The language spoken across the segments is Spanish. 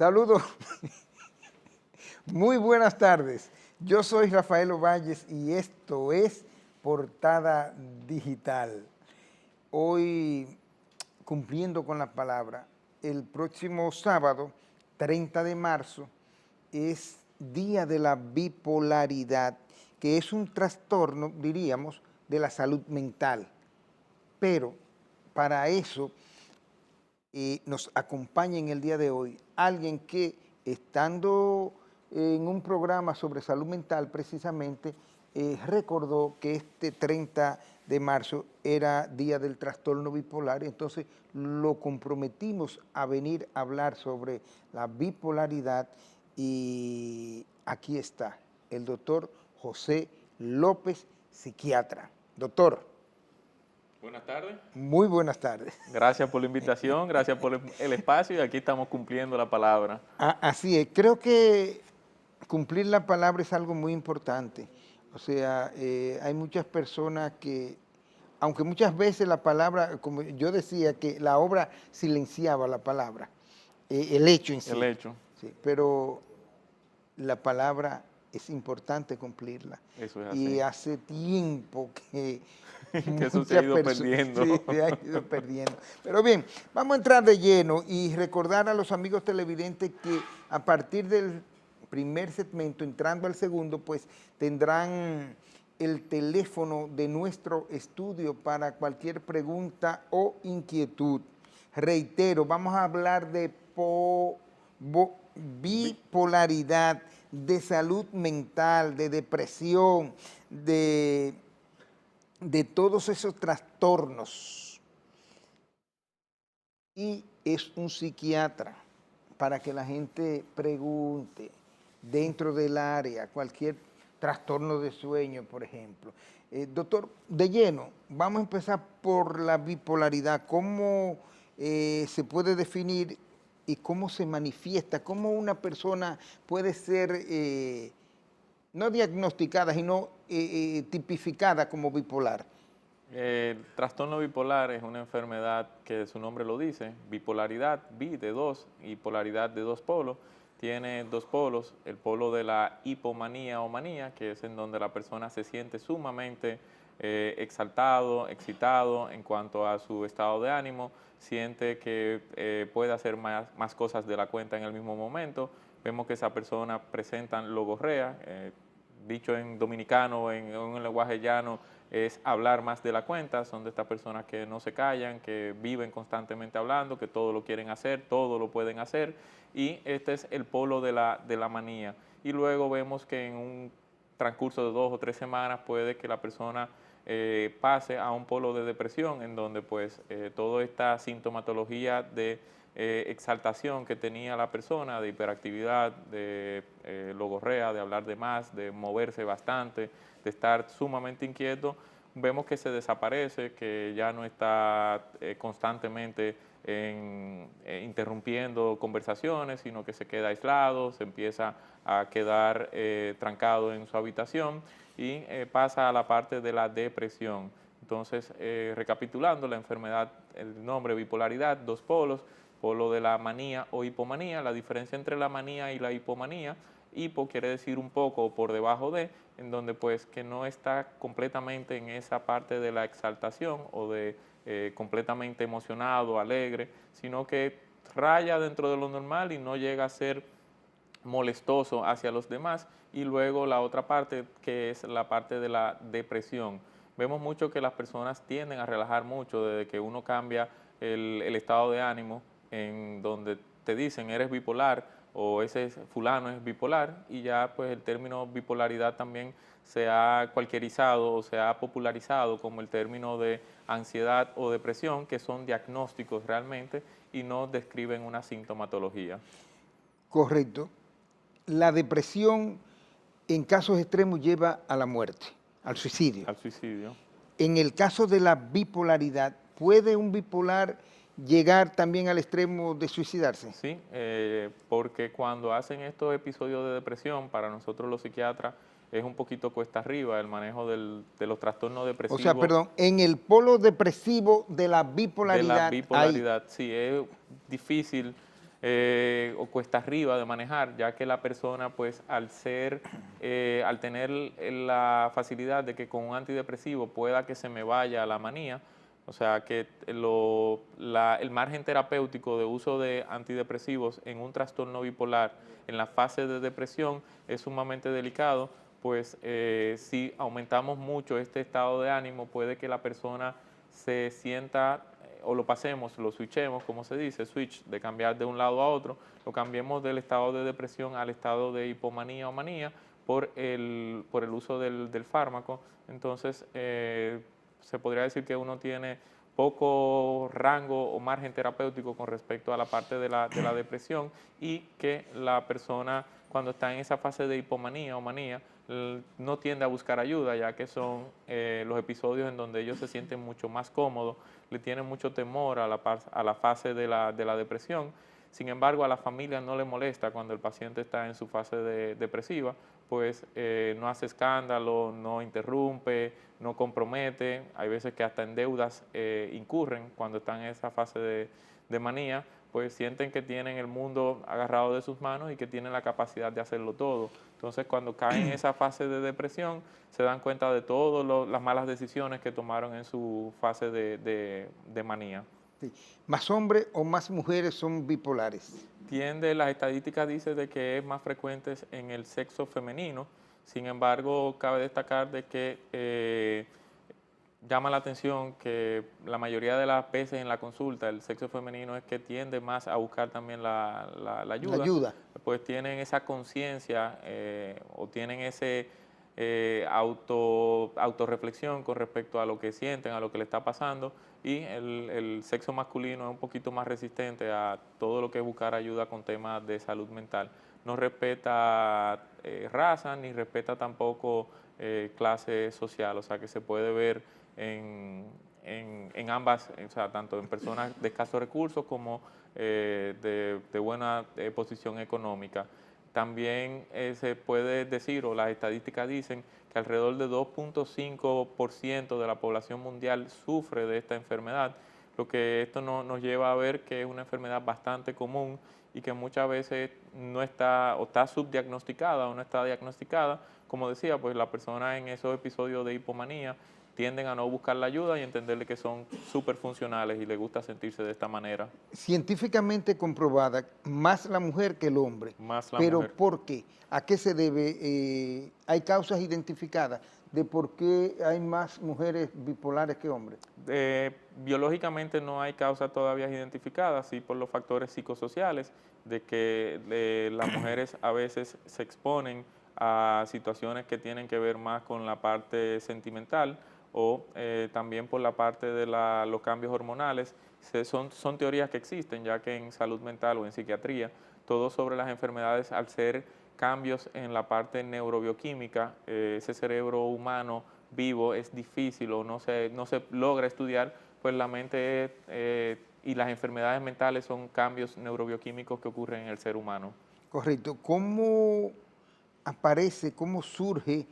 Saludos, muy buenas tardes. Yo soy Rafael Ovalles y esto es Portada Digital. Hoy, cumpliendo con la palabra, el próximo sábado, 30 de marzo, es Día de la Bipolaridad, que es un trastorno, diríamos, de la salud mental. Pero para eso nos acompaña en el día de hoy alguien que, estando en un programa sobre salud mental precisamente, recordó que este 30 de marzo era Día del Trastorno Bipolar, y entonces lo comprometimos a venir a hablar sobre la bipolaridad, y aquí está el doctor José López, psiquiatra. Doctor. Buenas tardes. Muy buenas tardes. Gracias por la invitación, gracias por el espacio y aquí estamos cumpliendo la palabra. Así es, creo que cumplir la palabra es algo muy importante. O sea, hay muchas personas que, aunque muchas veces la palabra, como yo decía, que la obra silenciaba la palabra, el hecho en El sí, hecho, sí, pero la palabra es importante cumplirla. eso es Y así. hace tiempo que Que eso se ha muchas ido personas perdiendo. sí, se ha ido perdiendo. Pero bien, vamos a entrar de lleno y recordar a los amigos televidentes que a partir del primer segmento, entrando al segundo, pues tendrán el teléfono de nuestro estudio para cualquier pregunta o inquietud. Reitero, vamos a hablar de bipolaridad, de salud mental, de depresión, de todos esos trastornos. Y es un psiquiatra para que la gente pregunte dentro del área, cualquier trastorno de sueño, por ejemplo. Doctor, de lleno, vamos a empezar por la bipolaridad. ¿Cómo se puede definir y cómo se manifiesta? ¿Cómo una persona puede ser no diagnosticada, sino tipificada como bipolar? El trastorno bipolar es una enfermedad que su nombre lo dice, bipolaridad, bi de dos y polaridad de dos polos. Tiene dos polos, el polo de la hipomanía o manía, que es en donde la persona se siente sumamente exaltado, excitado en cuanto a su estado de ánimo, siente que puede hacer más cosas de la cuenta en el mismo momento. Vemos que esa persona presentan logorrea, dicho en dominicano o en un lenguaje llano, es hablar más de la cuenta. Son de estas personas que no se callan, que viven constantemente hablando, que todo lo quieren hacer, todo lo pueden hacer, y este es el polo de la manía. Y luego vemos que en un transcurso de 2 o 3 semanas puede que la persona pase a un polo de depresión, en donde pues toda esta sintomatología de exaltación que tenía la persona, de hiperactividad, de logorrea, de hablar de más, de moverse bastante, de estar sumamente inquieto, vemos que se desaparece, que ya no está constantemente interrumpiendo conversaciones, sino que se queda aislado, se empieza a quedar trancado en su habitación y pasa a la parte de la depresión. Entonces, recapitulando, la enfermedad, el nombre bipolaridad, dos polos, polo de la manía o hipomanía. La diferencia entre la manía y la hipomanía: hipo quiere decir un poco por debajo de, en donde pues que no está completamente en esa parte de la exaltación o de completamente emocionado, alegre, sino que raya dentro de lo normal y no llega a ser molestoso hacia los demás. Y luego la otra parte, que es la parte de la depresión. Vemos mucho que las personas tienden a relajar mucho desde que uno cambia el estado de ánimo, en donde te dicen eres bipolar o ese fulano es bipolar, y ya pues el término bipolaridad también se ha cualquierizado o se ha popularizado como el término de ansiedad o depresión, que son diagnósticos realmente y no describen una sintomatología. Correcto. La depresión en casos extremos lleva a la muerte, al suicidio. Al suicidio. En el caso de la bipolaridad, ¿puede un bipolar llegar también al extremo de suicidarse? Sí, porque cuando hacen estos episodios de depresión, para nosotros los psiquiatras es un poquito cuesta arriba el manejo de los trastornos O sea, depresivos. perdón, en el polo depresivo de la De la bipolaridad hay. bipolaridad, sí, es difícil o cuesta arriba de manejar, ya que la persona, pues, al tener la facilidad de que con un antidepresivo pueda que se me vaya la manía, o sea, que el margen terapéutico de uso de antidepresivos en un trastorno bipolar en la fase de depresión es sumamente delicado, pues si aumentamos mucho este estado de ánimo, puede que la persona se sienta o lo pasemos, lo switchemos, como se dice, switch, de cambiar de un lado a otro, lo cambiemos del estado de depresión al estado de hipomanía o manía por el uso del fármaco. Entonces, se podría decir que uno tiene poco rango o margen terapéutico con respecto a la parte de la depresión, y que la persona, cuando está en esa fase de hipomanía o manía, no tiende a buscar ayuda, ya que son los episodios en donde ellos se sienten mucho más cómodos, le tienen mucho temor a la fase de la depresión. Sin embargo, a la familia no le molesta cuando el paciente está en su fase depresiva, pues no hace escándalo, no interrumpe, no compromete. Hay veces que hasta en deudas incurren cuando están en esa fase de manía, pues sienten que tienen el mundo agarrado de sus manos y que tienen la capacidad de hacerlo todo. Entonces, cuando caen en esa fase de depresión, se dan cuenta de todas las malas decisiones que tomaron en su fase de manía. Sí. ¿Más hombres o más mujeres son bipolares? Las estadísticas dicen de que es más frecuente en el sexo femenino. Sin embargo, cabe destacar de que llama la atención que la mayoría de las veces en la consulta el sexo femenino es que tiende más a buscar también la La ayuda, ayuda. pues tienen esa conciencia o tienen ese autorreflexión con respecto a lo que sienten, a lo que le está pasando, y el sexo masculino es un poquito más resistente a todo lo que es buscar ayuda con temas de salud mental. No respeta raza ni respeta tampoco clase social, o sea que se puede ver en ambas, o sea, tanto en personas de escasos recursos como de buena posición económica. También se puede decir, o las estadísticas dicen, que alrededor de 2.5% de la población mundial sufre de esta enfermedad, lo que esto nos lleva a ver que es una enfermedad bastante común y que muchas veces no está o está subdiagnosticada o no está diagnosticada. Como decía, pues la persona en esos episodios de hipomanía tienden a no buscar la ayuda y entenderle que son súper funcionales y les gusta sentirse de esta manera. Científicamente comprobada, más la mujer que el hombre. Más la Pero mujer. ¿por qué? ¿A qué se debe? ¿Hay causas identificadas de por qué hay más mujeres bipolares que hombres? Biológicamente no hay causa todavía identificada, sí por los factores psicosociales, de que las mujeres a veces se exponen a situaciones que tienen que ver más con la parte sentimental, o también por la parte de los cambios hormonales. Son teorías que existen, ya que en salud mental o en psiquiatría, todo sobre las enfermedades, al ser cambios en la parte neurobioquímica, ese cerebro humano vivo es difícil o no se logra estudiar, pues la mente y las enfermedades mentales son cambios neurobioquímicos que ocurren en el ser humano. Correcto. ¿Cómo aparece, cómo surge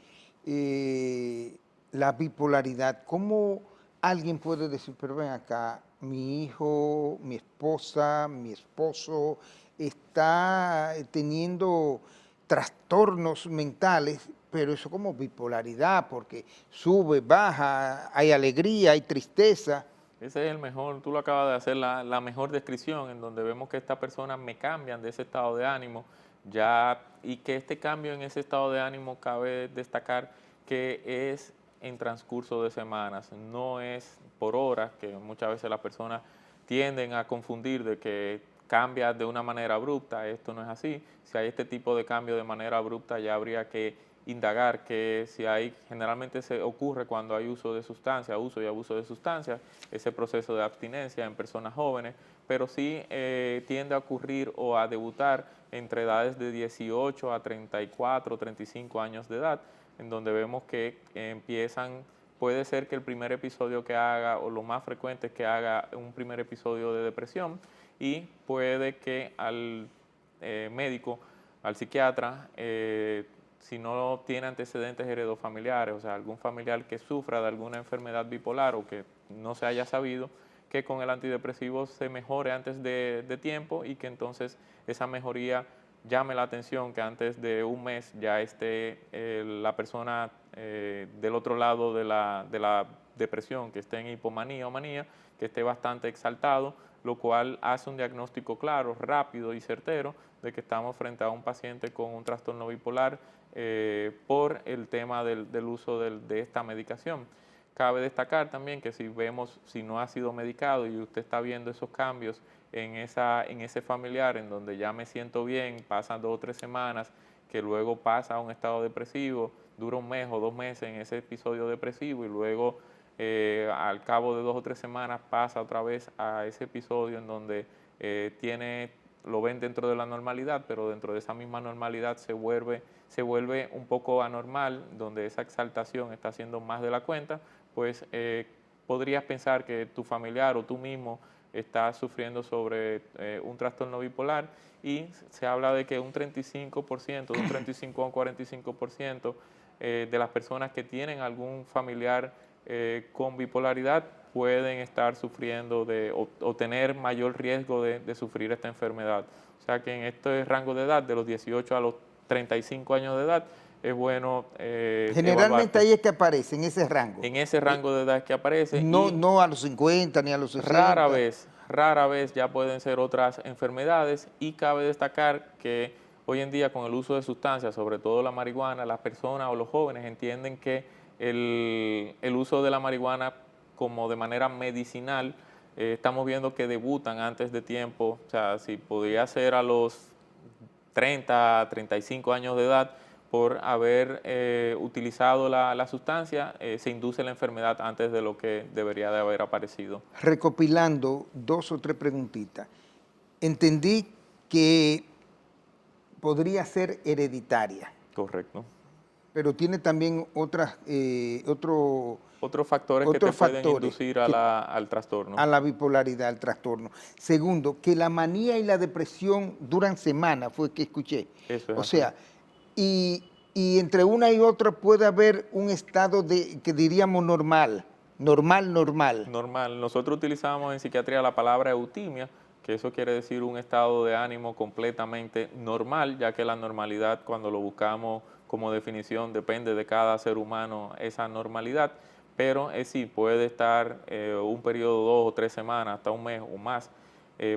eh, la bipolaridad? ¿Cómo alguien puede decir, pero ven acá, mi hijo, mi esposa, mi esposo está teniendo trastornos mentales, pero eso como bipolaridad, porque sube, baja, hay alegría, hay tristeza? Ese es el mejor, tú lo acabas de hacer, la mejor descripción, en donde vemos que estas personas me cambian de ese estado de ánimo, ya, y que este cambio en ese estado de ánimo cabe destacar que es en transcurso de semanas, no es por horas, que muchas veces las personas tienden a confundir de que cambia de una manera abrupta. Esto no es así. Si hay este tipo de cambio de manera abrupta, ya habría que indagar que si hay, generalmente se ocurre cuando hay uso de sustancias, uso y abuso de sustancias, ese proceso de abstinencia en personas jóvenes, pero sí tiende a ocurrir o a debutar entre edades de 18 a 34, 35 años de edad, en donde vemos que empiezan. Puede ser que el primer episodio que haga, o lo más frecuente es que haga un primer episodio de depresión, y puede que al médico, al psiquiatra, si no tiene antecedentes heredofamiliares, o sea, algún familiar que sufra de alguna enfermedad bipolar o que no se haya sabido, que con el antidepresivo se mejore antes de tiempo y que entonces esa mejoría llame la atención, que antes de un mes ya esté la persona del otro lado de la depresión, que esté en hipomanía o manía, que esté bastante exaltado, lo cual hace un diagnóstico claro, rápido y certero de que estamos frente a un paciente con un trastorno bipolar por el tema del uso de esta medicación. Cabe destacar también que si no ha sido medicado y usted está viendo esos cambios en ese familiar en donde ya me siento bien, pasan 2 o 3 semanas, que luego pasa a un estado depresivo, dura un mes o 2 meses en ese episodio depresivo y luego al cabo de 2 o 3 semanas pasa otra vez a ese episodio en donde lo ven dentro de la normalidad, pero dentro de esa misma normalidad se vuelve un poco anormal, donde esa exaltación está siendo más de la cuenta, pues podrías pensar que tu familiar o tú mismo estás sufriendo sobre un trastorno bipolar y se habla de que un 35%, de un 35 a un 45% de las personas que tienen algún familiar con bipolaridad pueden estar sufriendo o tener mayor riesgo de sufrir esta enfermedad. O sea que en este rango de edad, de los 18 a los 35 años de edad, es bueno Generalmente evaluarte. ahí es que aparece, en ese rango. En ese rango de edad es que aparece No, y no a los 50 ni a los 60. rara vez ya pueden ser otras enfermedades y cabe destacar que hoy en día con el uso de sustancias, sobre todo la marihuana, las personas o los jóvenes entienden que el uso de la marihuana como de manera medicinal, estamos viendo que debutan antes de tiempo, o sea, si podría ser a los 30, 35 años de edad, por haber utilizado la sustancia, se induce la enfermedad antes de lo que debería de haber aparecido. Recopilando 2 o 3 preguntitas. Entendí que podría ser hereditaria, Correcto. pero tiene también Otros factores que te otros pueden factores inducir al trastorno. a la bipolaridad, al trastorno. Segundo, que la manía y la depresión duran semanas, fue que escuché. Eso es O así. sea, y entre una y otra puede haber un estado que diríamos normal, normal. Normal. Nosotros utilizamos en psiquiatría la palabra eutimia, que eso quiere decir un estado de ánimo completamente normal, ya que la normalidad, cuando lo buscamos como definición, depende de cada ser humano esa normalidad, pero sí puede estar un periodo de 2 o 3 semanas, hasta un mes o más,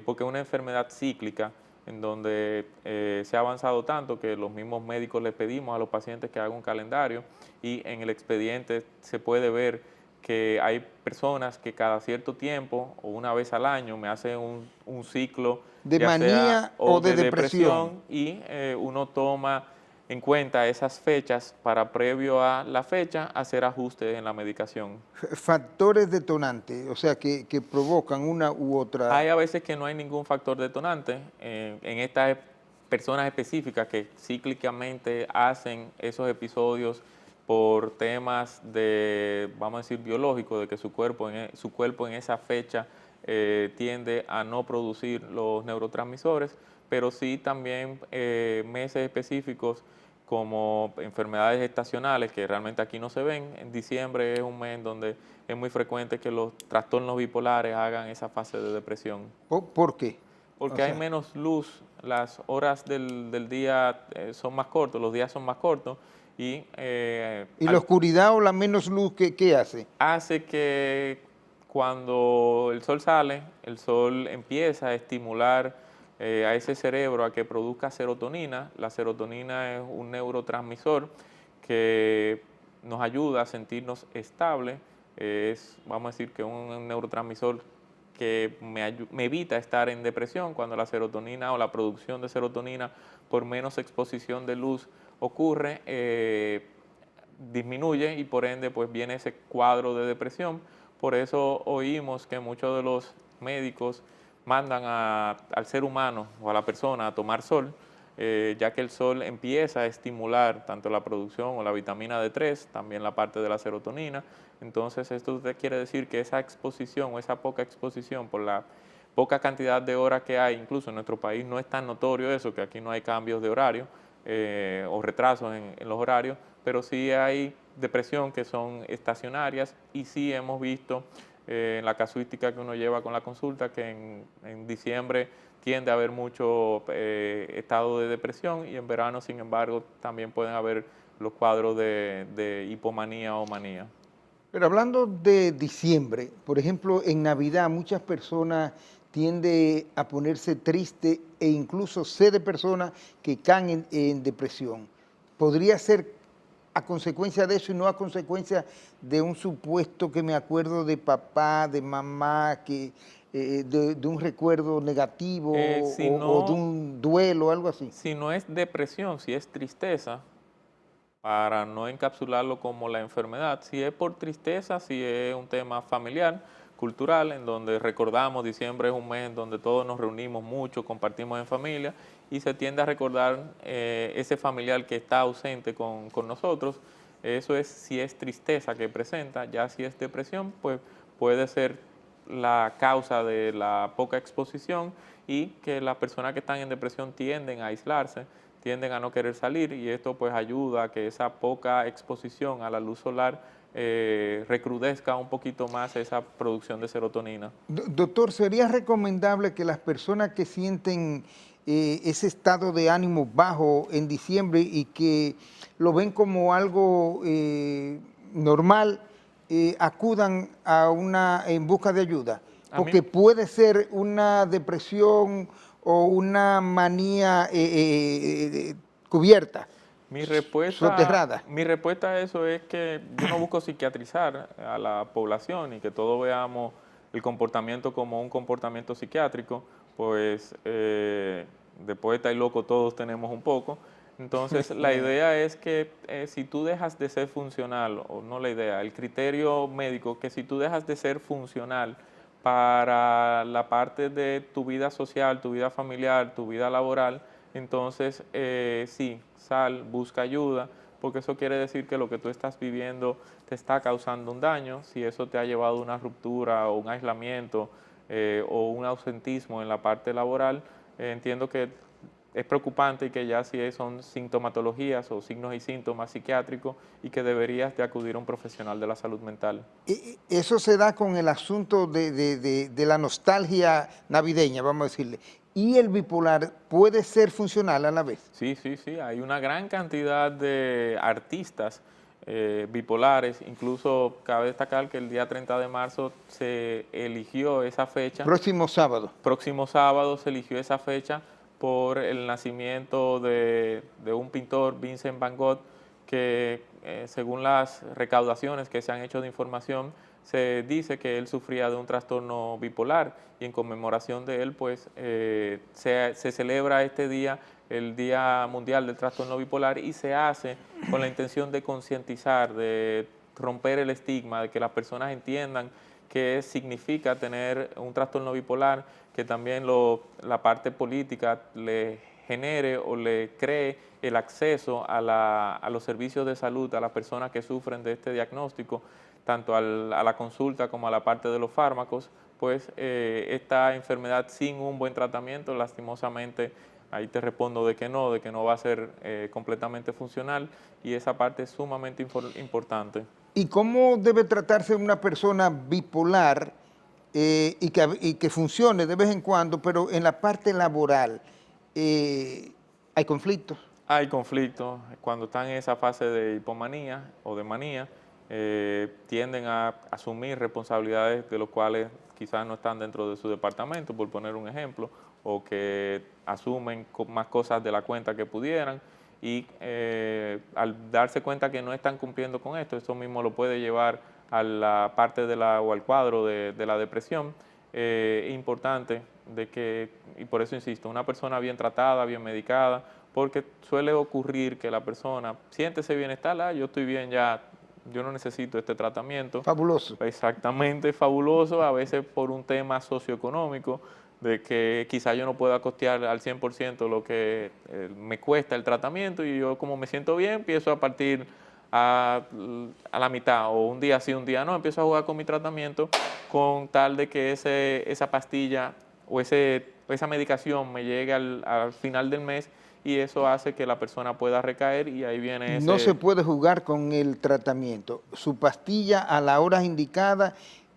porque es una enfermedad cíclica en donde se ha avanzado tanto que los mismos médicos les pedimos a los pacientes que hagan un calendario y en el expediente se puede ver que hay personas que cada cierto tiempo o una vez al año me hacen un ciclo, De ya sea manía o o de de depresión. depresión, y uno toma en cuenta esas fechas para previo a la fecha hacer ajustes en la medicación. Factores detonantes, o sea, que provocan una u Hay otra. a veces que no hay ningún factor detonante en estas personas específicas que cíclicamente hacen esos episodios por temas de, vamos a decir, biológicos, de que su cuerpo en esa fecha tiende a no producir los neurotransmisores, pero sí también meses específicos como enfermedades estacionales que realmente aquí no se ven. En diciembre es un mes en donde es muy frecuente que los trastornos bipolares hagan esa fase de depresión, ¿Por qué? O porque hay sea, menos luz, las horas del día son más cortos, los días son más cortos y ¿y la oscuridad o la menos luz qué hace? hace que cuando el sol sale, el sol empieza a estimular a ese cerebro a que produzca serotonina. La serotonina es un neurotransmisor que nos ayuda a sentirnos estables. Vamos a decir que un neurotransmisor que me evita estar en depresión cuando la serotonina o la producción de serotonina por menos exposición de luz ocurre. Disminuye y por ende pues viene ese cuadro de depresión. Por eso oímos que muchos de los médicos mandan al ser humano o a la persona a tomar sol, ya que el sol empieza a estimular tanto la producción o la vitamina D3, también la parte de la serotonina. Entonces esto quiere decir que esa exposición o esa poca exposición por la poca cantidad de horas que hay, incluso en nuestro país no es tan notorio eso, que aquí no hay cambios de horario o retrasos en los horarios, pero sí hay depresión que son estacionarias y sí hemos visto en la casuística que uno lleva con la consulta, que en diciembre tiende a haber mucho estado de depresión y en verano, sin embargo, también pueden haber los cuadros de hipomanía o manía. Pero hablando de diciembre, por ejemplo, en Navidad muchas personas tienden a ponerse triste e incluso sé de personas que caen en depresión. ¿Podría ser a consecuencia de eso y no a consecuencia de un supuesto que me acuerdo de papá, de mamá, de un recuerdo negativo Si o de no, un duelo, algo así? si no es depresión, si es tristeza, para no encapsularlo como la enfermedad, si es por tristeza, si es un tema familiar, cultural, en donde recordamos, diciembre es un mes en donde todos nos reunimos mucho, compartimos en familia y se tiende a recordar ese familiar que está ausente con nosotros. Eso es si es tristeza que presenta. Ya si es depresión, pues puede ser la causa de la poca exposición y que las personas que están en depresión tienden a aislarse, tienden a no querer salir y esto pues ayuda a que esa poca exposición a la luz solar recrudezca un poquito más esa producción de serotonina. Doctor, ¿sería recomendable que las personas que sienten ese estado de ánimo bajo en diciembre y que lo ven como algo normal, acudan a en busca de ayuda? A mí, Porque puede ser una depresión o una manía cubierta, mi respuesta, soterrada. mi respuesta a eso es que yo no busco psiquiatrizar a la población y que todos veamos el comportamiento como un comportamiento psiquiátrico, pues de poeta y loco todos tenemos un poco. Entonces, la idea es que si tú dejas de ser funcional, o no la idea, el criterio médico, que si tú dejas de ser funcional para la parte de tu vida social, tu vida familiar, tu vida laboral, entonces sí, sal, busca ayuda, porque eso quiere decir que lo que tú estás viviendo te está causando un daño. Si eso te ha llevado a una ruptura o un aislamiento o un ausentismo en la parte laboral, entiendo que es preocupante y que ya sí son sintomatologías o signos y síntomas psiquiátricos y que deberías de acudir a un profesional de la salud mental. Eso se da con el asunto de la nostalgia navideña, vamos a decirle. Y el bipolar puede ser funcional a la vez. Sí, sí, sí, hay una gran cantidad de artistas bipolares, incluso cabe destacar que el día 30 de marzo se eligió esa fecha, Próximo sábado. próximo sábado se eligió esa fecha por el nacimiento de un pintor, Vincent Van Gogh, que según las recaudaciones que se han hecho de información, se dice que él sufría de un trastorno bipolar y en conmemoración de él, pues se celebra este día, el Día Mundial del Trastorno Bipolar, y se hace con la intención de concientizar, de romper el estigma, de que las personas entiendan qué significa tener un trastorno bipolar, que también la parte política le genere o le cree el acceso a los servicios de salud a las personas que sufren de este diagnóstico, tanto a la consulta como a la parte de los fármacos, pues esta enfermedad sin un buen tratamiento, lastimosamente, ahí te respondo de que no va a ser completamente funcional y esa parte es sumamente importante. ¿Y cómo debe tratarse una persona bipolar y que funcione de vez en cuando, pero en la parte laboral hay conflictos? Hay conflictos cuando están en esa fase de hipomanía o de manía, tienden a asumir responsabilidades de los cuales quizás no están dentro de su departamento, por poner un ejemplo, o que asumen más cosas de la cuenta que pudieran y al darse cuenta que no están cumpliendo con esto, eso mismo lo puede llevar a la parte o al cuadro de la depresión. Importante de que, y por eso insisto, una persona bien tratada, bien medicada, porque suele ocurrir que la persona siente ese bienestar, yo estoy bien ya, yo no necesito este tratamiento. Fabuloso. Exactamente, fabuloso, a veces por un tema socioeconómico, de que quizá yo no pueda costear al 100% lo que me cuesta el tratamiento y yo como me siento bien, empiezo a partir a la mitad o un día sí, un día no, empiezo a jugar con mi tratamiento con tal de que esa pastilla o esa medicación me llegue al final del mes y eso hace que la persona pueda recaer y ahí viene No se puede jugar con el tratamiento. Su pastilla a la hora indicada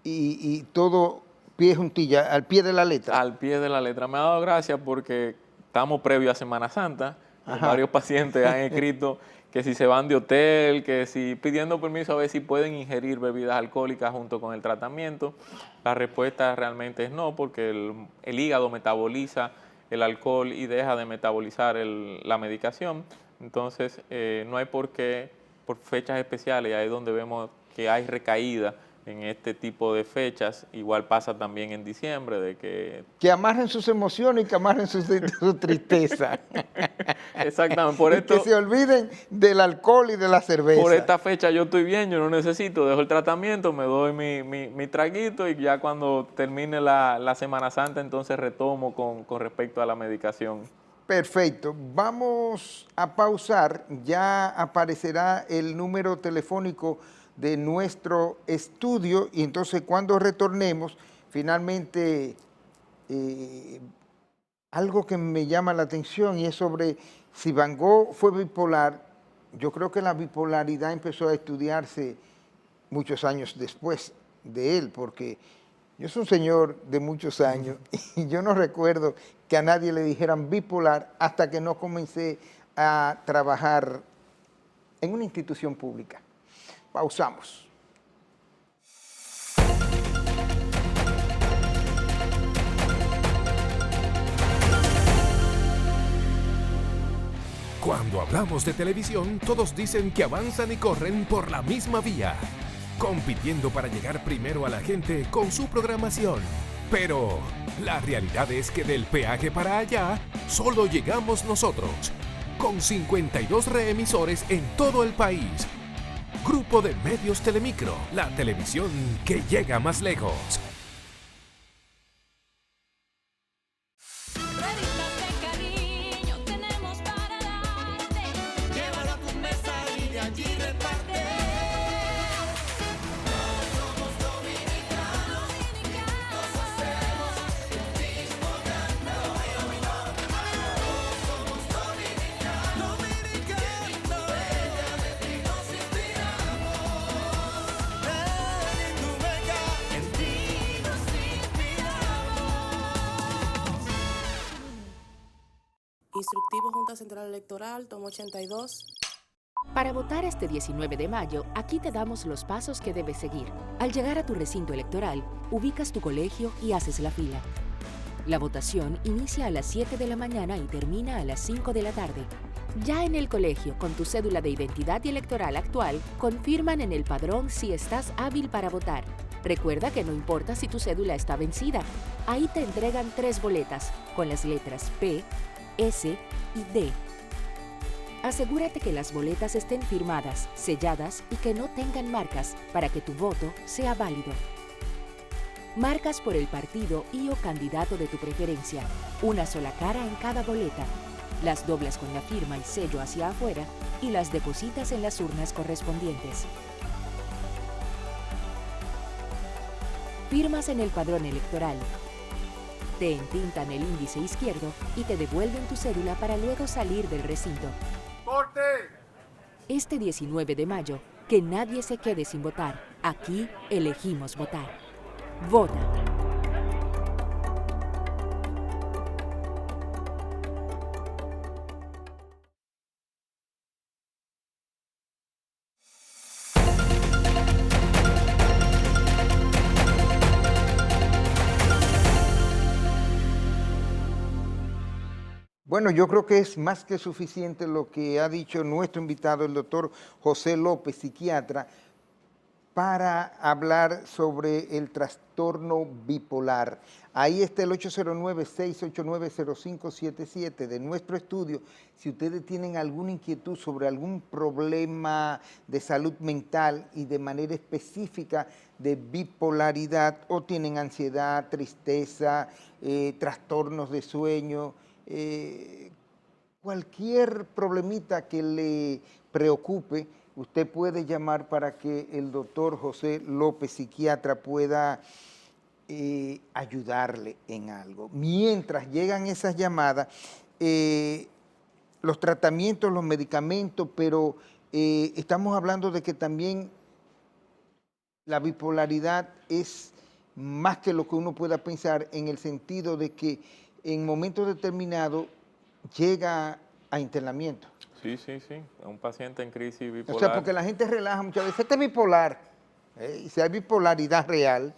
y todo pie juntilla, al pie de la letra. Al pie de la letra. Me ha dado gracia porque estamos previo a Semana Santa. Ajá. Varios pacientes han escrito que si se van de hotel, que si pidiendo permiso a ver si pueden ingerir bebidas alcohólicas junto con el tratamiento. La respuesta realmente es no, porque el hígado metaboliza el alcohol y deja de metabolizar la medicación. Entonces, no hay por qué, por fechas especiales, ahí es donde vemos que hay recaída en este tipo de fechas. Igual pasa también en diciembre, de que amarren sus emociones y que amarren su tristeza. Exactamente, por esto, que se olviden del alcohol y de la cerveza. por esta fecha yo estoy bien, yo no necesito, dejo el tratamiento, me doy mi traguito y ya cuando termine la Semana Santa entonces retomo con respecto a la medicación. Perfecto. Vamos a pausar. Ya aparecerá el número telefónico de nuestro estudio y entonces cuando retornemos, finalmente algo que me llama la atención y es sobre si Van Gogh fue bipolar. Yo creo que la bipolaridad empezó a estudiarse muchos años después de él, porque yo soy un señor de muchos años y yo no recuerdo que a nadie le dijeran bipolar hasta que no comencé a trabajar en una institución pública. Pausamos. Cuando hablamos de televisión, todos dicen que avanzan y corren por la misma vía, compitiendo para llegar primero a la gente con su programación. Pero la realidad es que del peaje para allá, solo llegamos nosotros, con 52 reemisores en todo el país. Grupo de Medios Telemicro, la televisión que llega más lejos. Instructivo Junta Central Electoral, tomo 82. Para votar este 19 de mayo, aquí te damos los pasos que debes seguir. Al llegar a tu recinto electoral, ubicas tu colegio y haces la fila. La votación inicia a las 7 de la mañana y termina a las 5 de la tarde. Ya en el colegio, con tu cédula de identidad y electoral actual, confirman en el padrón si estás hábil para votar. Recuerda que no importa si tu cédula está vencida. Ahí te entregan 3 boletas, con las letras P, S y D. Asegúrate que las boletas estén firmadas, selladas y que no tengan marcas para que tu voto sea válido. Marcas por el partido y o candidato de tu preferencia, una sola cara en cada boleta. Las doblas con la firma y sello hacia afuera y las depositas en las urnas correspondientes. Firmas en el padrón electoral. Te entintan el índice izquierdo y te devuelven tu cédula para luego salir del recinto. ¡Corte! Este 19 de mayo, que nadie se quede sin votar. Aquí elegimos votar. Vota. Bueno, yo creo que es más que suficiente lo que ha dicho nuestro invitado, el doctor José López, psiquiatra, para hablar sobre el trastorno bipolar. Ahí está el 809-689-0577 de nuestro estudio. Si ustedes tienen alguna inquietud sobre algún problema de salud mental y de manera específica de bipolaridad, o tienen ansiedad, tristeza, trastornos de sueño, cualquier problemita que le preocupe, usted puede llamar para que el doctor José López, psiquiatra, pueda ayudarle en algo. Mientras llegan esas llamadas, los tratamientos, los medicamentos, pero estamos hablando de que también la bipolaridad es más que lo que uno pueda pensar, en el sentido de que en momentos determinados llega a internamiento. Sí, sí, sí. Un paciente en crisis bipolar. O sea, porque la gente relaja muchas veces. Este es bipolar. Y si hay bipolaridad real,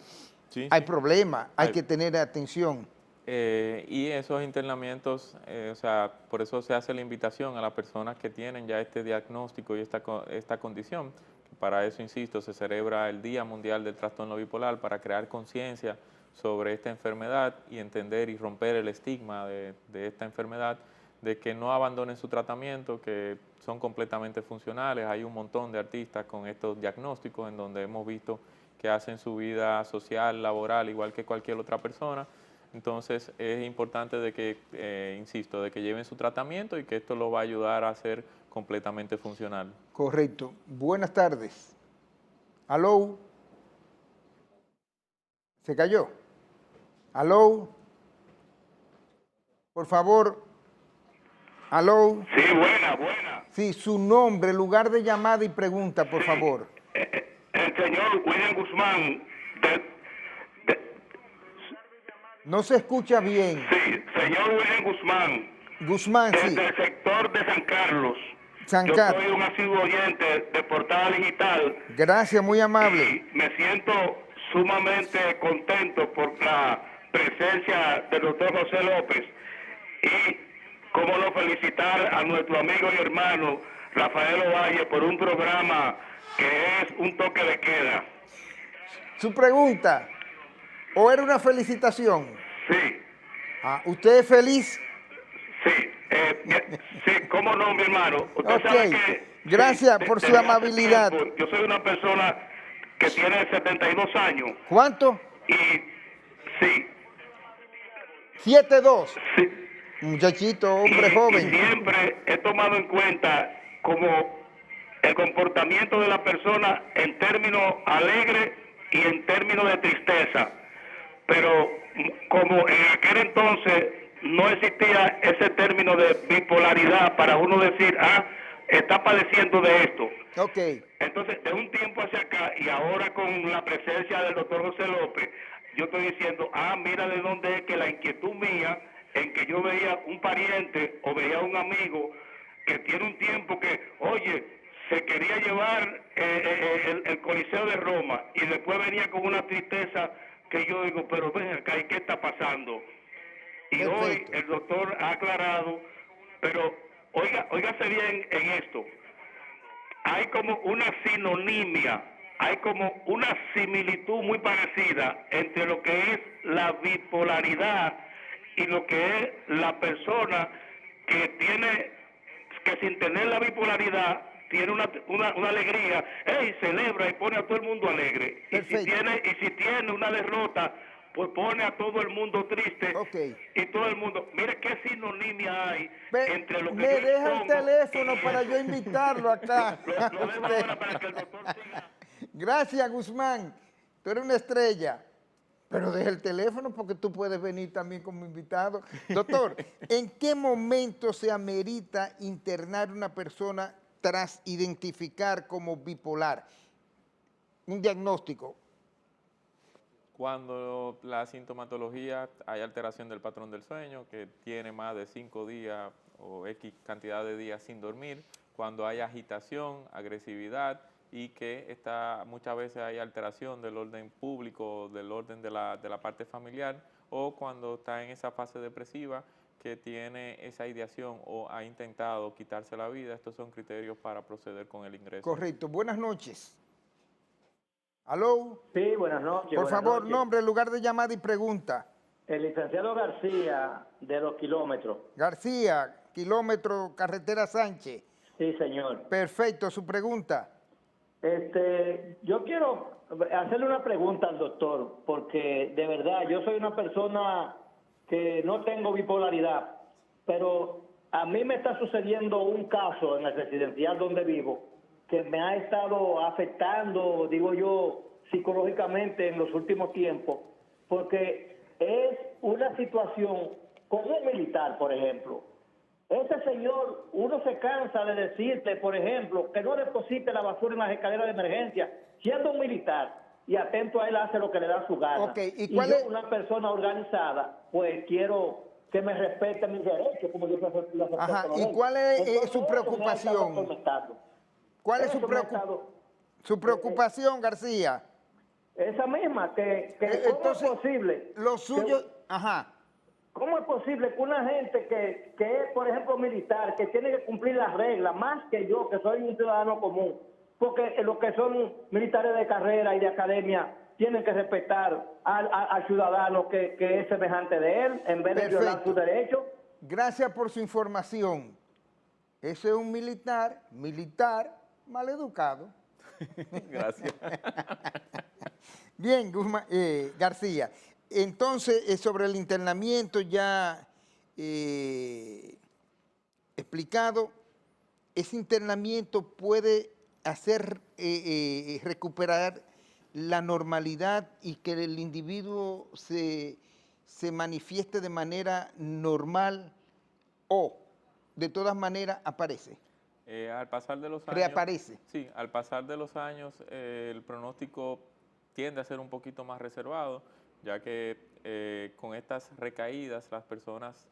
Sí, hay sí. problema, hay que tener atención. Y esos internamientos, o sea, por eso se hace la invitación a las personas que tienen ya este diagnóstico y esta condición. Para eso, insisto, se celebra el Día Mundial del Trastorno Bipolar para crear conciencia sobre esta enfermedad y entender y romper el estigma de esta enfermedad, de que no abandonen su tratamiento, que son completamente funcionales. Hay un montón de artistas con estos diagnósticos en donde hemos visto que hacen su vida social, laboral, igual que cualquier otra persona. Entonces es importante de que, insisto, de que lleven su tratamiento y que esto lo va a ayudar a ser completamente funcional. Correcto. Buenas tardes. ¿Aló? ¿Se cayó? ¿Aló? Por favor. ¿Aló? Sí, buena. Sí, su nombre, lugar de llamada y pregunta, por favor. El señor William Guzmán, No se escucha bien. sí, señor William Guzmán, Guzmán, sí. desde el sector de San Carlos. San Yo Carlos. soy un asiduo oyente de Portada Digital Gracias, muy amable. y me siento sumamente contento por la presencia del doctor José López y cómo no felicitar a nuestro amigo y hermano Rafael Ovalle por un programa que es un toque de queda. Su pregunta, ¿o era una felicitación? Sí. ¿Usted es feliz? Sí, sí, cómo no, mi hermano. Usted Ok, sabe que, gracias sí, por su desde hace amabilidad. tiempo, yo soy una persona que tiene 72 años ¿Cuánto? y sí, 7'2". sí. Muchachito, hombre Y joven. siempre he tomado en cuenta como el comportamiento de la persona en términos alegres y en términos de tristeza. Pero como en aquel entonces no existía ese término de bipolaridad para uno decir, está padeciendo de esto. Ok, Entonces, de un tiempo hacia acá y ahora con la presencia del doctor José López, yo estoy diciendo, mira de dónde es que la inquietud mía en que yo veía un pariente o veía un amigo que tiene un tiempo que, oye, se quería llevar el Coliseo de Roma y después venía con una tristeza que yo digo, pero ven acá, ¿y qué está pasando? Y perfecto. hoy el doctor ha aclarado, pero óigase bien en esto, hay como una sinonimia, hay como una similitud muy parecida entre lo que es la bipolaridad y lo que es la persona que tiene, que sin tener la bipolaridad tiene una alegría, celebra y pone a todo el mundo alegre. Y si tiene una derrota, pues pone a todo el mundo triste. Ok. Y todo el mundo, mire qué sinonimia hay entre lo que me yo deja el expongo teléfono y para eso. yo invitarlo acá. Lo dejo ahora para que el doctor siga. Gracias, Guzmán. Tú eres una estrella. Pero deja el teléfono porque tú puedes venir también como invitado. Doctor, ¿en qué momento se amerita internar una persona tras identificar como bipolar? Un diagnóstico. Cuando la sintomatología, hay alteración del patrón del sueño, que tiene más de 5 días o X cantidad de días sin dormir, cuando hay agitación, agresividad y que muchas veces hay alteración del orden público, del orden de la parte familiar, o cuando está en esa fase depresiva que tiene esa ideación o ha intentado quitarse la vida. Estos son criterios para proceder con el ingreso. Correcto. Buenas noches. ¿Aló? Sí, buenas noches. Por buenas favor, noches. nombre, lugar de llamada y pregunta. El licenciado García, de Los Kilómetros. García, kilómetro, carretera Sánchez. Sí, señor. Perfecto, su pregunta. Yo quiero hacerle una pregunta al doctor, porque de verdad yo soy una persona que no tengo bipolaridad, pero a mí me está sucediendo un caso en el residencial donde vivo que me ha estado afectando, digo yo, psicológicamente en los últimos tiempos, porque es una situación con un militar, por ejemplo. Ese señor, uno se cansa de decirle, por ejemplo, que no deposite la basura en las escaleras de emergencia, siendo un militar. y atento a él hace lo que le da su gana. Ok, ¿y y cuál yo, es? una persona organizada, pues quiero que me respete mis derechos, como yo lo respeto. Ajá, los ¿y de él. cuál es Entonces, su eso me ha estado preocupación? atormentando. ¿Cuál es Eso me ha estado- su preocupación, García? esa misma, ¿cómo Entonces, es posible? lo suyo, que- ajá, ¿Cómo es posible que una gente que es, por ejemplo, militar, que tiene que cumplir las reglas, más que yo, que soy un ciudadano común, porque los que son militares de carrera y de academia tienen que respetar al ciudadano que es semejante de él, en vez de violar perfecto. sus derechos? Gracias por su información. Ese es un militar maleducado. Gracias. Bien, García. Entonces, sobre el internamiento ya explicado, ese internamiento puede hacer recuperar la normalidad y que el individuo se manifieste de manera normal o de todas maneras aparece, Al pasar de los años... reaparece. Sí, al pasar de los años el pronóstico tiende a ser un poquito más reservado, ya que con estas recaídas las personas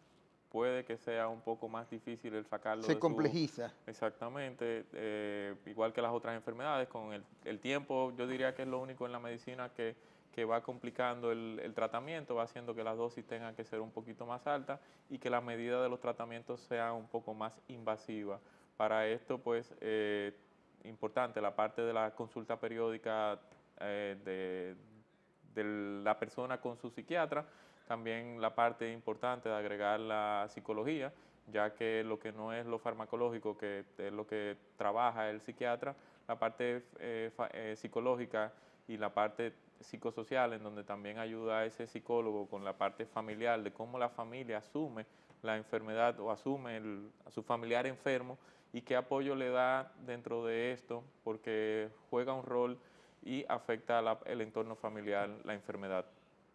puede que sea un poco más difícil el sacarlo de Se su... complejiza. Exactamente, igual que las otras enfermedades, con el tiempo yo diría que es lo único en la medicina que va complicando el tratamiento, va haciendo que las dosis tengan que ser un poquito más altas y que la medida de los tratamientos sea un poco más invasiva. Para esto, pues, importante la parte de la consulta periódica de la persona con su psiquiatra, también la parte importante de agregar la psicología, ya que lo que no es lo farmacológico, que es lo que trabaja el psiquiatra, la parte psicológica y la parte psicosocial, en donde también ayuda a ese psicólogo con la parte familiar, de cómo la familia asume la enfermedad o asume a su familiar enfermo y qué apoyo le da dentro de esto, porque juega un rol y afecta el entorno familiar, la enfermedad.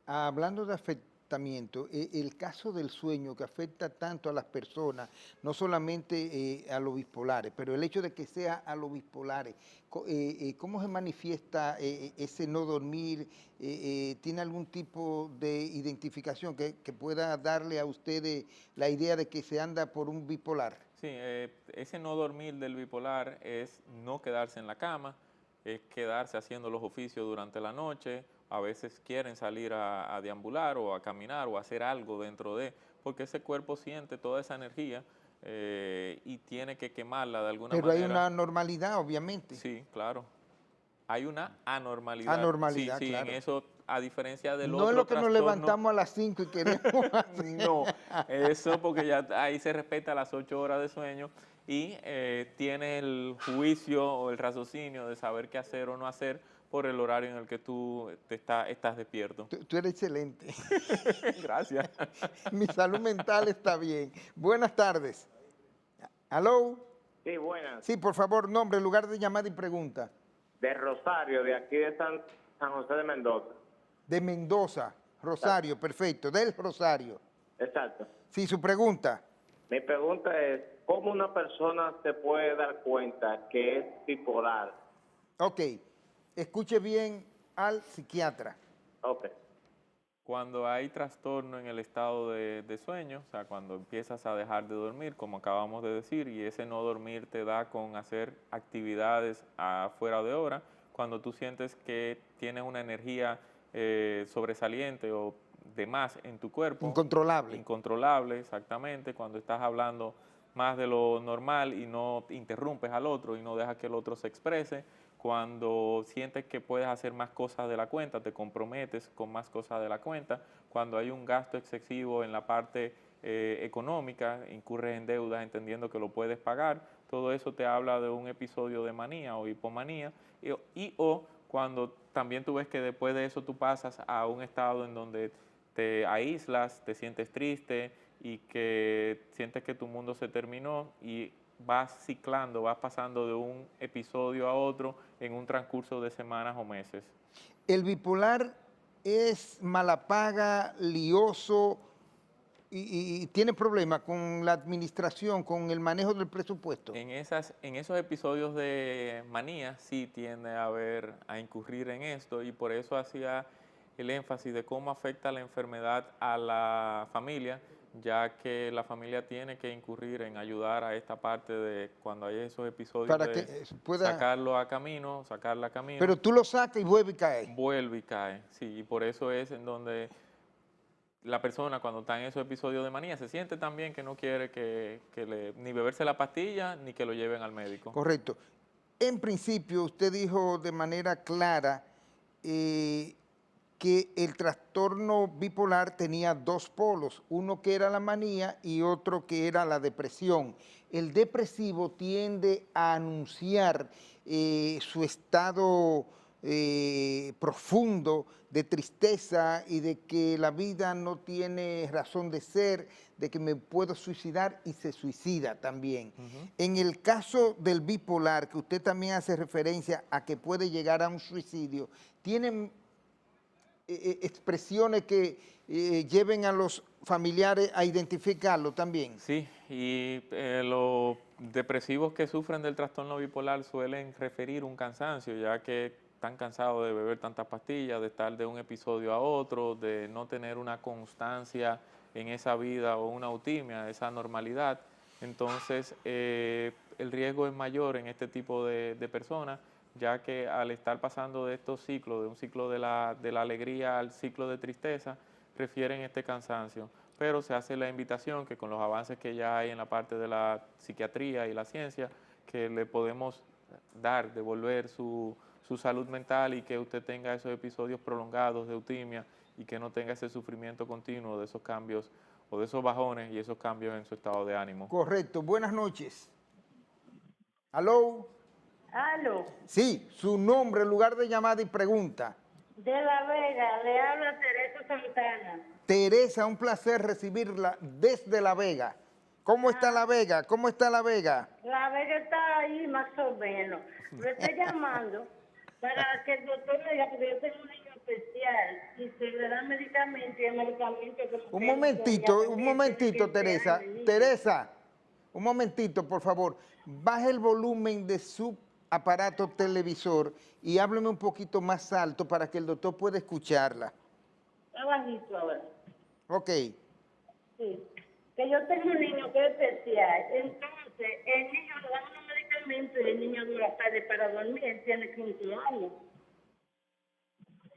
Hablando de afectamiento, el caso del sueño que afecta tanto a las personas, no solamente a los bipolares, pero el hecho de que sea a los bipolares, ¿cómo se manifiesta ese no dormir? ¿Tiene algún tipo de identificación que pueda darle a ustedes la idea de que se anda por un bipolar? Sí, ese no dormir del bipolar es no quedarse en la cama, es quedarse haciendo los oficios durante la noche. A veces quieren salir a deambular o a caminar o a hacer algo dentro porque ese cuerpo siente toda esa energía y tiene que quemarla de alguna manera. Pero hay una normalidad, obviamente. Sí, claro. Hay una anormalidad. Anormalidad, sí, claro. en eso, a diferencia del No otro es lo que nos trastorno, levantamos a las 5 y queremos hacer. no, eso porque ya ahí se respeta las 8 horas de sueño y tiene el juicio o el raciocinio de saber qué hacer o no hacer por el horario en el que tú estás despierto. Tú eres excelente. Gracias. Mi salud mental está bien. Buenas tardes. ¿Aló? Sí, buenas. Sí, por favor, nombre, lugar de llamada y pregunta. De Rosario, de aquí de San José de Mendoza. De Mendoza, Rosario, perfecto. Del Rosario. Exacto. Sí, su pregunta. Mi pregunta es, ¿cómo una persona se puede dar cuenta que es bipolar? Ok, escuche bien al psiquiatra. Ok. Cuando hay trastorno en el estado de sueño, o sea, cuando empiezas a dejar de dormir, como acabamos de decir, y ese no dormir te da con hacer actividades afuera de hora, cuando tú sientes que tienes una energía sobresaliente o de más en tu cuerpo. Incontrolable. Incontrolable, exactamente, cuando estás hablando más de lo normal y no interrumpes al otro y no dejas que el otro se exprese. Cuando sientes que puedes hacer más cosas de la cuenta, te comprometes con más cosas de la cuenta. Cuando hay un gasto excesivo en la parte económica, incurres en deudas entendiendo que lo puedes pagar, todo eso te habla de un episodio de manía o hipomanía. O cuando también tú ves que después de eso tú pasas a un estado en donde te aíslas, te sientes triste y que sientes que tu mundo se terminó y vas ciclando, vas pasando de un episodio a otro en un transcurso de semanas o meses. El bipolar es mala paga, lioso, y tiene problemas con la administración, con el manejo del presupuesto. En esos episodios de manía sí tiende a incurrir en esto, y por eso hacía el énfasis de cómo afecta la enfermedad a la familia, ya que la familia tiene que incurrir en ayudar a esta parte de cuando hay esos episodios Para de que pueda... sacarla a camino. Pero tú lo sacas y vuelve y cae. Vuelve y cae, sí, y por eso es en donde la persona cuando está en esos episodios de manía se siente tan bien que no quiere ni beberse la pastilla ni que lo lleven al médico. Correcto. En principio, usted dijo de manera clara que el trastorno bipolar tenía dos polos, uno que era la manía y otro que era la depresión. El depresivo tiende a anunciar su estado profundo de tristeza y de que la vida no tiene razón de ser, de que me puedo suicidar, y se suicida también. En el caso del bipolar, que usted también hace referencia a que puede llegar a un suicidio, ¿tienen expresiones que lleven a los familiares a identificarlo también? Sí, y los depresivos que sufren del trastorno bipolar suelen referir un cansancio, ya que están cansados de beber tantas pastillas, de estar de un episodio a otro, de no tener una constancia en esa vida o una eutimia, esa normalidad. Entonces, el riesgo es mayor en este tipo de personas, ya que al estar pasando de estos ciclos, de un ciclo de la alegría al ciclo de tristeza, refieren este cansancio. Pero se hace la invitación que con los avances que ya hay en la parte de la psiquiatría y la ciencia, que le podemos devolver su salud mental, y que usted tenga esos episodios prolongados de eutimia y que no tenga ese sufrimiento continuo de esos cambios o de esos bajones y esos cambios en su estado de ánimo. Correcto. Buenas noches. ¿Aló? Aló, Sí, su nombre, lugar de llamada y pregunta. de La Vega, le habla Teresa Santana. Teresa, un placer recibirla desde La Vega. ¿Cómo está La Vega? ¿Cómo está La Vega? La Vega está ahí más o menos. Le estoy llamando para que el doctor me diga, porque yo tengo un niño especial y se le dan medicamentos y el medicamento... Un momentito, Teresa. Teresa, un momentito, por favor. Baje el volumen de su aparato televisor y hábleme un poquito más alto para que el doctor pueda escucharla. Está bajito ahora. Ok. Sí. Que yo tengo un niño que es especial. Entonces, el niño le dan unos medicamentos y el niño dura tarde para dormir. Él tiene 15 años.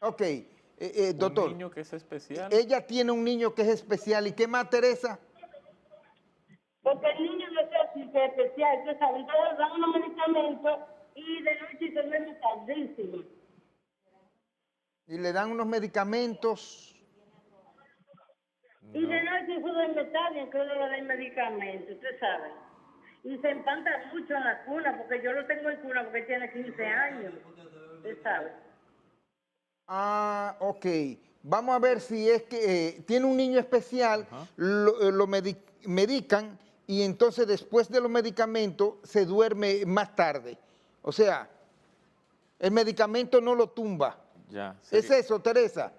Ok. Doctor. ¿Un niño que es especial? Ella tiene un niño que es especial. ¿Y qué más, Teresa? Porque el niño no es así, que es especial. Entonces, ahorita le dan unos medicamentos y de noche se duerme tardísimo. Y le dan unos medicamentos. Y de noche se duerme tarde, aunque uno le den medicamentos, usted sabe. Y se empanta mucho en la cuna, porque yo lo tengo en cuna porque tiene 15 años. Usted sabe. Ah, ok. Vamos a ver si es que tiene un niño especial, lo medican y entonces después de los medicamentos se duerme más tarde. O sea, el medicamento no lo tumba. Ya. ¿Es eso, Teresa?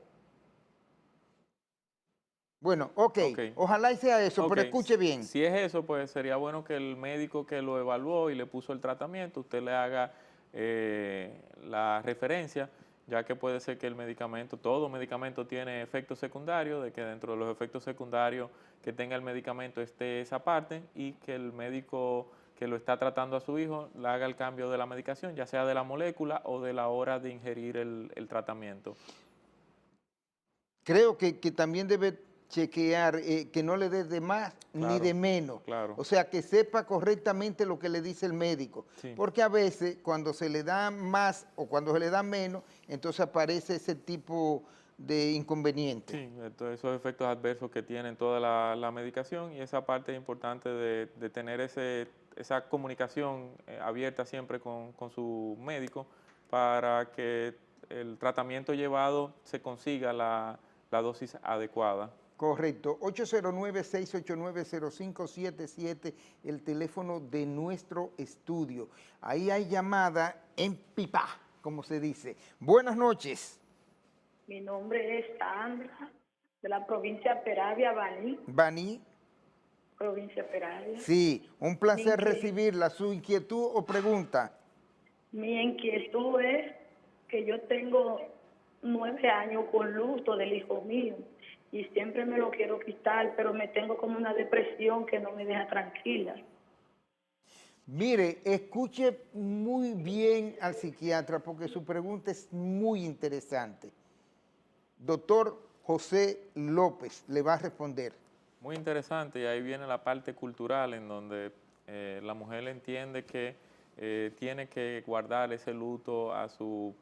Bueno, ok. Ojalá y sea eso, pero escuche bien. Si es eso, pues sería bueno que el médico que lo evaluó y le puso el tratamiento, usted le haga la referencia, ya que puede ser que el medicamento, todo medicamento tiene efectos secundarios, de que dentro de los efectos secundarios que tenga el medicamento esté esa parte, y que el médico que lo está tratando a su hijo le haga el cambio de la medicación, ya sea de la molécula o de la hora de ingerir el tratamiento. Creo que también debe chequear que no le dé de más ni de menos. Claro. O sea, que sepa correctamente lo que le dice el médico. Sí. Porque a veces cuando se le da más o cuando se le da menos, entonces aparece ese tipo de inconveniente. Sí, entonces esos efectos adversos que tienen toda la medicación, y esa parte importante de tener esa comunicación abierta siempre con su médico para que el tratamiento llevado se consiga la dosis adecuada. Correcto. 809-689-0577, el teléfono de nuestro estudio. Ahí hay llamada en pipa, como se dice. Buenas noches. Mi nombre es Sandra, de la provincia Peravia, Baní, Baní. provincia Peravia. Sí, un placer Mi recibirla. ¿Su inquietud o pregunta? Mi inquietud es que yo tengo 9 años con luto del hijo mío y siempre me lo quiero quitar, pero me tengo como una depresión que no me deja tranquila. Mire, escuche muy bien al psiquiatra porque su pregunta es muy interesante. Doctor José López le va a responder. Muy interesante, y ahí viene la parte cultural en donde la mujer entiende que tiene que guardar ese luto a su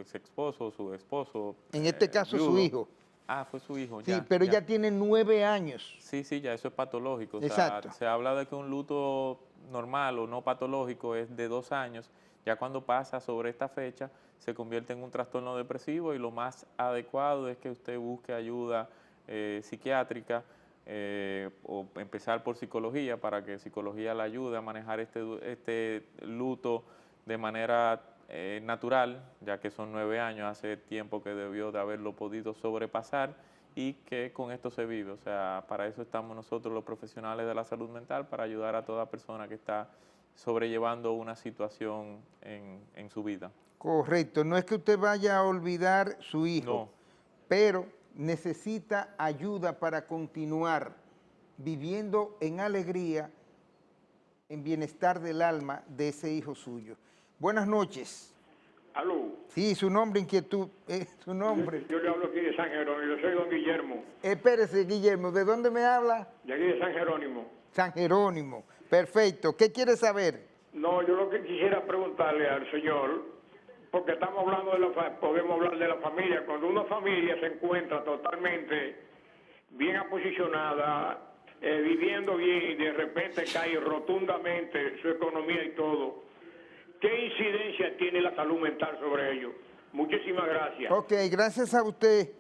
ex esposo, su esposo. En este caso, su hijo. Ah, fue su hijo, Sí, ya. pero ella tiene 9 años. Sí, ya eso es patológico. Exacto. O sea, se habla de que un luto normal o no patológico es de 2 años. Ya cuando pasa sobre esta fecha, se convierte en un trastorno depresivo y lo más adecuado es que usted busque ayuda psiquiátrica o empezar por psicología para que psicología le ayude a manejar este luto de manera natural, ya que son 9 años, hace tiempo que debió de haberlo podido sobrepasar y que con esto se vive. O sea, para eso estamos nosotros los profesionales de la salud mental, para ayudar a toda persona que está sobrellevando una situación en su vida. Correcto, no es que usted vaya a olvidar su hijo, No. pero necesita ayuda para continuar viviendo en alegría, en bienestar del alma de ese hijo suyo. Buenas noches. Aló. Sí, su nombre, inquietud, su nombre. Yo le hablo aquí de San Jerónimo, yo soy don Guillermo. Espérese, Guillermo, ¿de dónde me habla? De aquí de San Jerónimo. San Jerónimo, perfecto. ¿Qué quiere saber? No, yo lo que quisiera preguntarle al señor, porque estamos hablando podemos hablar de la familia, cuando una familia se encuentra totalmente bien aposicionada, viviendo bien y de repente cae rotundamente su economía y todo, ¿qué incidencia tiene la salud mental sobre ello? Muchísimas gracias. Ok, gracias a usted,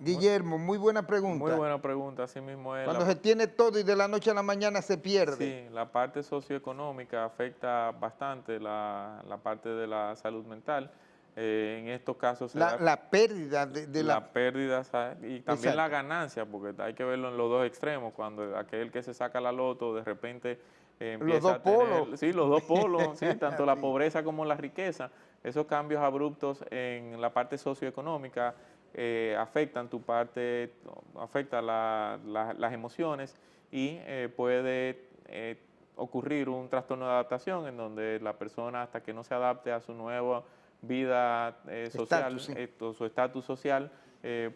Guillermo. Muy buena pregunta. Muy buena pregunta, así mismo es. Cuando se tiene todo y de la noche a la mañana se pierde. Sí, la parte socioeconómica afecta bastante la parte de la salud mental. En estos casos la pérdida de la pérdida, ¿sabes? Y también Exacto. la ganancia, porque hay que verlo en los dos extremos. Cuando aquel que se saca la loto de repente empieza a tener... polos. Sí, los dos polos, sí, tanto la Sí. pobreza como la riqueza. Esos cambios abruptos en la parte socioeconómica afectan tu parte, afecta las emociones y puede ocurrir un trastorno de adaptación en donde la persona, hasta que no se adapte a su nueva vida social, Estatus, sí. su estatus social,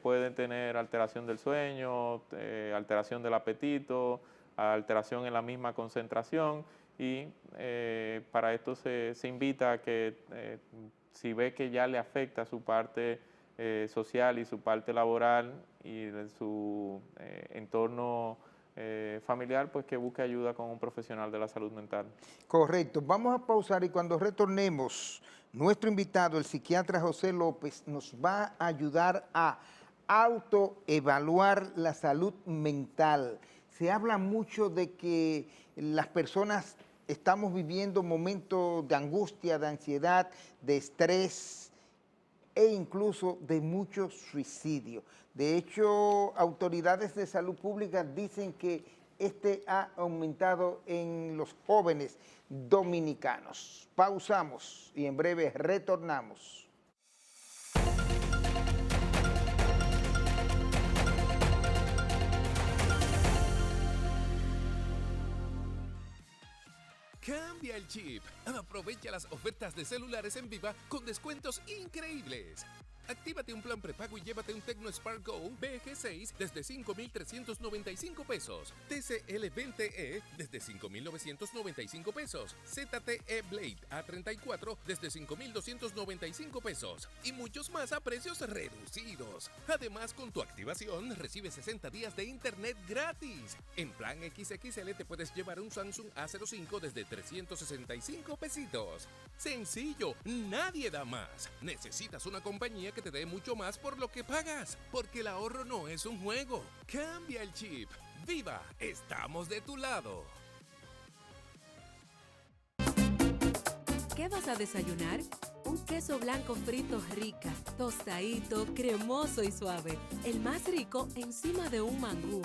pueden tener alteración del sueño, alteración del apetito, alteración en la misma concentración, y para esto se invita a que si ve que ya le afecta su parte social y su parte laboral y de su entorno familiar, pues que busque ayuda con un profesional de la salud mental. Correcto. Vamos a pausar y cuando retornemos, nuestro invitado, el psiquiatra José López, nos va a ayudar a autoevaluar la salud mental. Se habla mucho de que las personas estamos viviendo momentos de angustia, de ansiedad, de estrés e incluso de muchos suicidios. De hecho, autoridades de salud pública dicen que este ha aumentado en los jóvenes dominicanos. Pausamos y en breve retornamos. Cambia el chip. Aprovecha las ofertas de celulares en Viva con descuentos increíbles. Actívate un plan prepago y llévate un Tecno Spark Go BG6 desde 5,395 pesos. TCL 20E desde 5,995 pesos. ZTE Blade A34 desde 5,295 pesos. Y muchos más a precios reducidos. Además, con tu activación recibes 60 días de internet gratis. En plan XXL te puedes llevar un Samsung A05 desde 365 pesitos. Sencillo, nadie da más. Necesitas una compañía que te dé mucho más por lo que pagas, porque el ahorro no es un juego. Cambia el chip. ¡Viva! Estamos de tu lado. ¿Qué vas a desayunar? Un queso blanco frito rica, tostadito, cremoso y suave. El más rico encima de un mangú.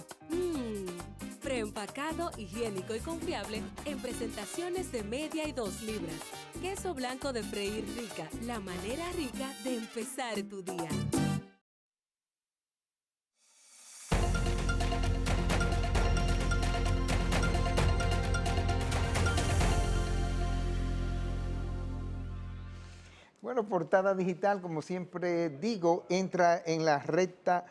Preempacado, higiénico y confiable en presentaciones de media y 2 libras. Queso blanco de freír rica, la manera rica de empezar tu día. Bueno, Portada Digital, como siempre digo, entra en la recta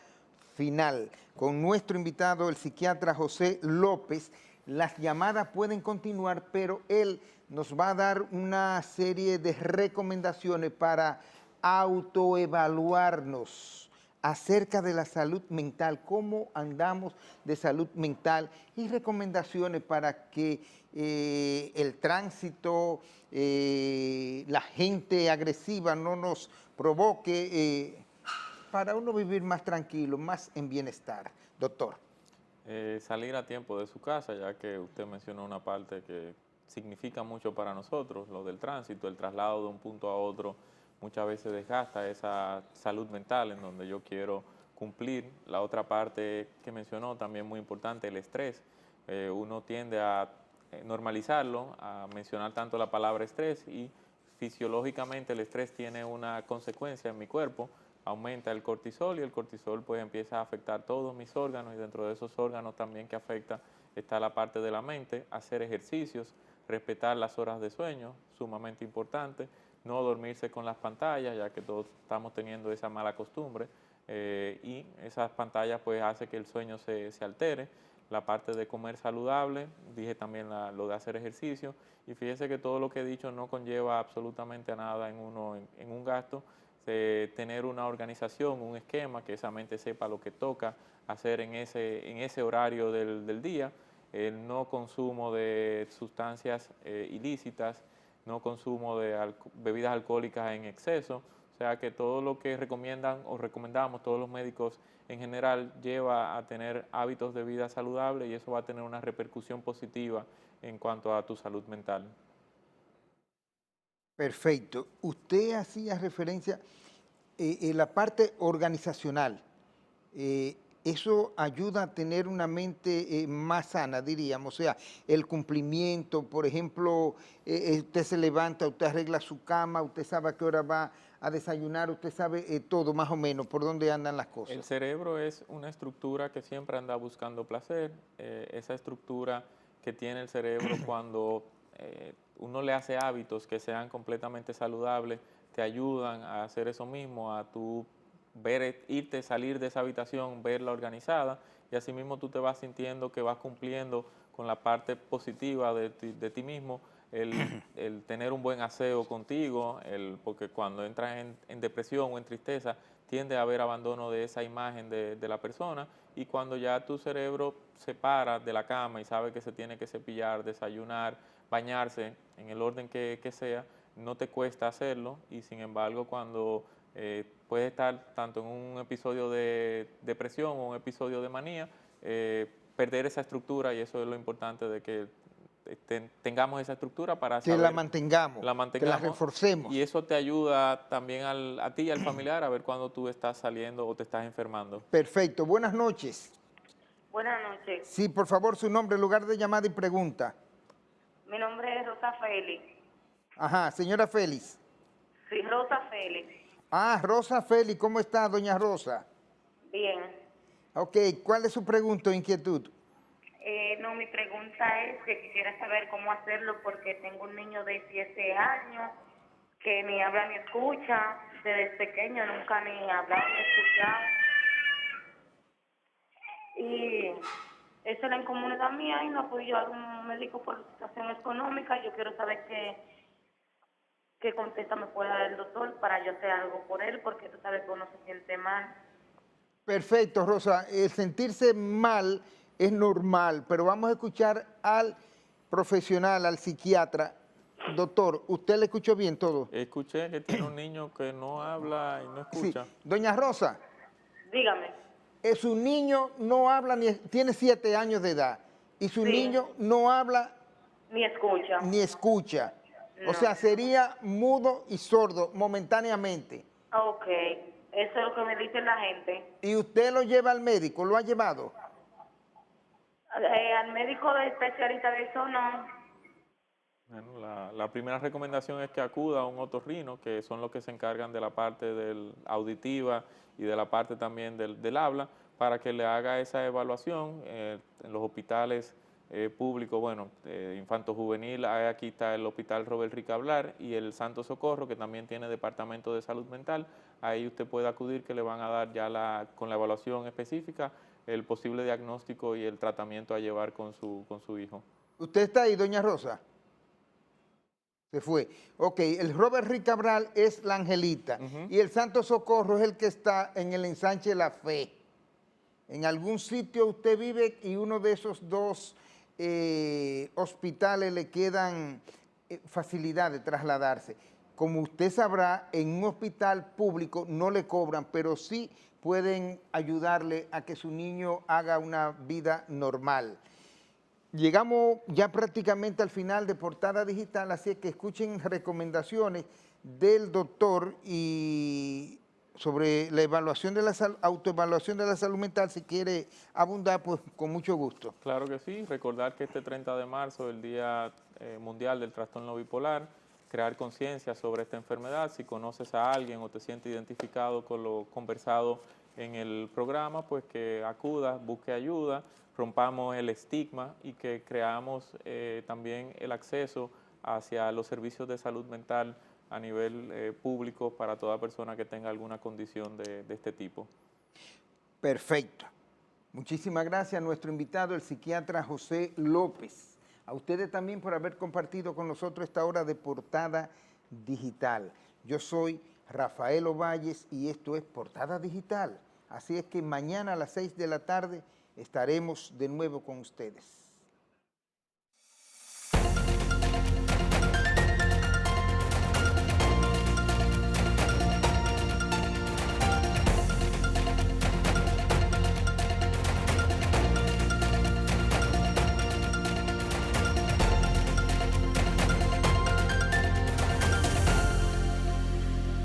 final con nuestro invitado, el psiquiatra José López. Las llamadas pueden continuar, pero él nos va a dar una serie de recomendaciones para autoevaluarnos acerca de la salud mental, cómo andamos de salud mental y recomendaciones para que el tránsito, la gente agresiva no nos provoque para uno vivir más tranquilo, más en bienestar. Doctor. Salir a tiempo de su casa, ya que usted mencionó una parte que significa mucho para nosotros, lo del tránsito, el traslado de un punto a otro, muchas veces desgasta esa salud mental en donde yo quiero cumplir. La otra parte que mencionó, también muy importante, el estrés. Uno tiende a normalizarlo, a mencionar tanto la palabra estrés, y fisiológicamente el estrés tiene una consecuencia en mi cuerpo, aumenta el cortisol y el cortisol pues empieza a afectar todos mis órganos, y dentro de esos órganos también que afecta está la parte de la mente. Hacer ejercicios, respetar las horas de sueño, sumamente importante, no dormirse con las pantallas, ya que todos estamos teniendo esa mala costumbre, y esas pantallas pues hace que el sueño se altere. La parte de comer saludable, dije también lo de hacer ejercicio, y fíjese que todo lo que he dicho no conlleva absolutamente a nada en un gasto. Tener una organización, un esquema, que esa mente sepa lo que toca hacer en ese horario del día, el no consumo de sustancias ilícitas, no consumo de bebidas alcohólicas en exceso. O sea que todo lo que recomiendan o recomendamos todos los médicos en general lleva a tener hábitos de vida saludable, y eso va a tener una repercusión positiva en cuanto a tu salud mental. Perfecto. Usted hacía referencia en la parte organizacional. Eso ayuda a tener una mente más sana, diríamos. O sea, el cumplimiento, por ejemplo, usted se levanta, usted arregla su cama, usted sabe a qué hora va a desayunar, usted sabe todo más o menos por dónde andan las cosas. El cerebro es una estructura que siempre anda buscando placer. Esa estructura que tiene el cerebro cuando uno le hace hábitos que sean completamente saludables, te ayudan a hacer eso mismo, a tú salir de esa habitación, verla organizada, y así mismo tú te vas sintiendo que vas cumpliendo con la parte positiva de ti mismo, el tener un buen aseo contigo, porque cuando entras en depresión o en tristeza, tiende a haber abandono de esa imagen de la persona, y cuando ya tu cerebro se para de la cama y sabe que se tiene que cepillar, desayunar, bañarse, en el orden que sea, no te cuesta hacerlo, y sin embargo cuando puedes estar tanto en un episodio de depresión o un episodio de manía, perder esa estructura, y eso es lo importante, de que tengamos esa estructura para saber, que la mantengamos, que la reforcemos. Y eso te ayuda también a ti y al familiar a ver cuando tú estás saliendo o te estás enfermando. Perfecto. Buenas noches. Buenas noches. Sí, por favor, su nombre, lugar de llamada y pregunta. Mi nombre es Rosa Félix. Ajá, señora Félix. Sí, Rosa Félix. Ah, Rosa Félix, ¿cómo está, doña Rosa? Bien. Ok, ¿cuál es su pregunta o inquietud? No, mi pregunta es que quisiera saber cómo hacerlo, porque tengo un niño de 7 años que ni habla ni escucha. Desde pequeño nunca ni hablaba ni escuchaba. Y esa es la incomodidad mía, y no he podido llevar a un médico por situación económica. Yo quiero saber qué contesta me puede dar el doctor para yo hacer algo por él, porque tú sabes que uno se siente mal. Perfecto, Rosa. Sentirse mal es normal, pero vamos a escuchar al profesional, al psiquiatra. Doctor, ¿usted le escuchó bien todo? Escuché que tiene un niño que no habla y no escucha. Sí. Doña Rosa. Dígame. Su niño no habla, tiene 7 años de edad, y su niño no habla ni escucha. Ni escucha. O sea, sería mudo y sordo momentáneamente. Ok, eso es lo que me dice la gente. ¿Y usted lo lleva al médico? ¿Lo ha llevado? Al médico de especialista de eso no. Bueno, la primera recomendación es que acuda a un otorrino, que son los que se encargan de la parte auditiva y de la parte también del habla, para que le haga esa evaluación en los hospitales públicos. Bueno, infanto juvenil, aquí está el Hospital Robert Ricablar y el Santo Socorro, que también tiene departamento de salud mental. Ahí usted puede acudir, que le van a dar ya con la evaluación específica el posible diagnóstico y el tratamiento a llevar con su hijo. ¿Usted está ahí, doña Rosa? Se fue. Ok, el Robert Rick Cabral es la Angelita y el Santo Socorro es el que está en el ensanche La Fe. En algún sitio usted vive y uno de esos dos hospitales le quedan facilidad de trasladarse. Como usted sabrá, en un hospital público no le cobran, pero sí pueden ayudarle a que su niño haga una vida normal. Llegamos ya prácticamente al final de Portada Digital, así que escuchen recomendaciones del doctor y sobre la evaluación de la autoevaluación de la salud mental. Si quiere abundar, pues con mucho gusto. Claro que sí, recordar que este 30 de marzo, el Día Mundial del Trastorno Bipolar, crear conciencia sobre esta enfermedad. Si conoces a alguien o te sientes identificado con lo conversado en el programa, pues que acudas, busque ayuda, rompamos el estigma y que creamos también el acceso hacia los servicios de salud mental a nivel público para toda persona que tenga alguna condición de este tipo. Perfecto. Muchísimas gracias a nuestro invitado, el psiquiatra José López. A ustedes también por haber compartido con nosotros esta hora de Portada Digital. Yo soy Rafael Ovalles y esto es Portada Digital. Así es que mañana a las 6 de la tarde estaremos de nuevo con ustedes.